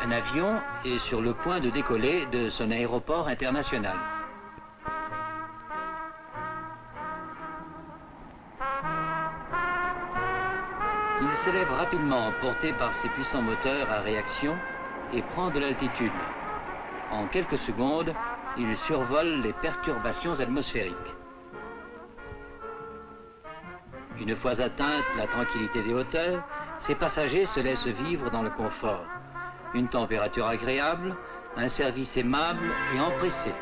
Un avion est sur le point de décoller de son aéroport international. Il s'élève rapidement, porté par ses puissants moteurs à réaction, et prend de l'altitude. En quelques secondes, il survole les perturbations atmosphériques. Une fois atteinte la tranquillité des hauteurs, ses passagers se laissent vivre dans le confort. Une température agréable, un service aimable et empressé.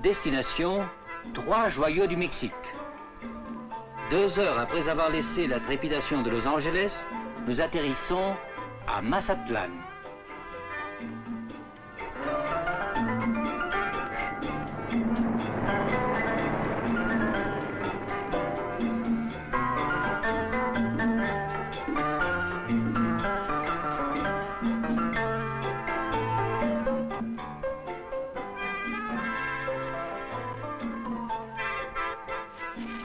Destination, 3 joyaux du Mexique. 2 heures après avoir laissé la trépidation de Los Angeles, nous atterrissons à Mazatlán.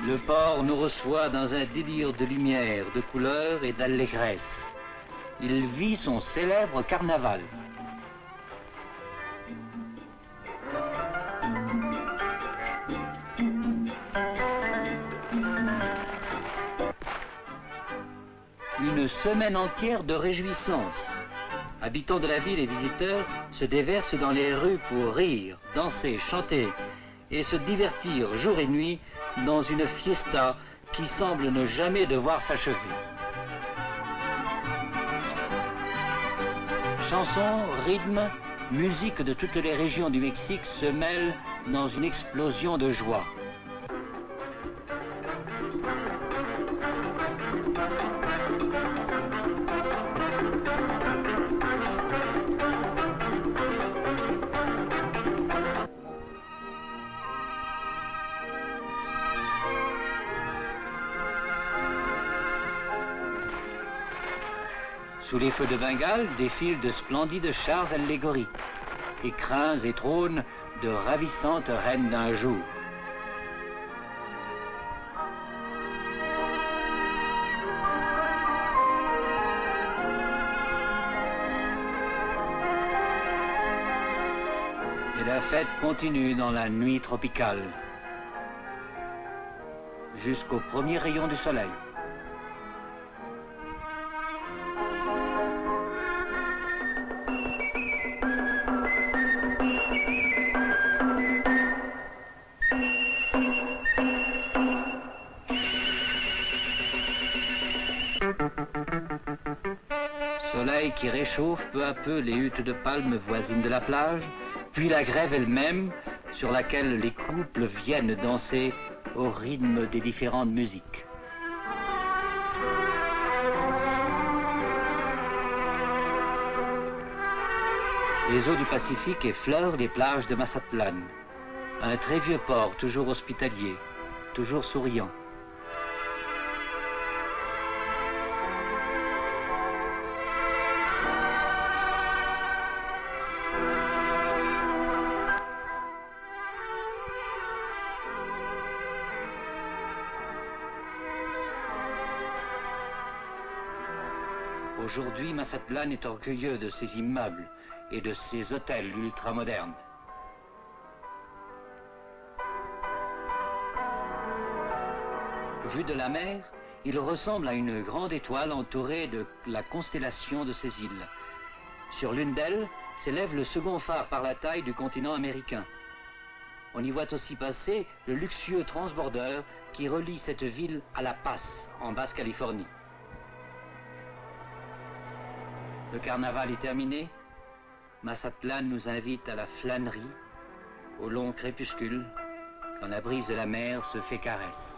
Le port nous reçoit dans un délire de lumière, de couleurs et d'allégresse. Il vit son célèbre carnaval. Une semaine entière de réjouissance. Habitants de la ville et visiteurs se déversent dans les rues pour rire, danser, chanter et se divertir jour et nuit dans une fiesta qui semble ne jamais devoir s'achever. Chansons, rythmes, musique de toutes les régions du Mexique se mêlent dans une explosion de joie. Sous les feux de Bengale défilent de splendides chars allégoriques, écrins et trônes de ravissantes reines d'un jour. Et la fête continue dans la nuit tropicale, jusqu'au premier rayon du soleil. Soleil qui réchauffe peu à peu les huttes de palmes voisines de la plage, puis la grève elle-même, sur laquelle les couples viennent danser au rythme des différentes musiques. Les eaux du Pacifique effleurent les plages de Mazatlán, un très vieux port toujours hospitalier, toujours souriant. Aujourd'hui, Mazatlán est orgueilleux de ses immeubles et de ses hôtels ultramodernes. Vu de la mer, il ressemble à une grande étoile entourée de la constellation de ses îles. Sur l'une d'elles s'élève le second phare par la taille du continent américain. On y voit aussi passer le luxueux transbordeur qui relie cette ville à La Paz, en Basse-Californie. Le carnaval est terminé. Mazatlán nous invite à la flânerie, au long crépuscule, quand la brise de la mer se fait caresse.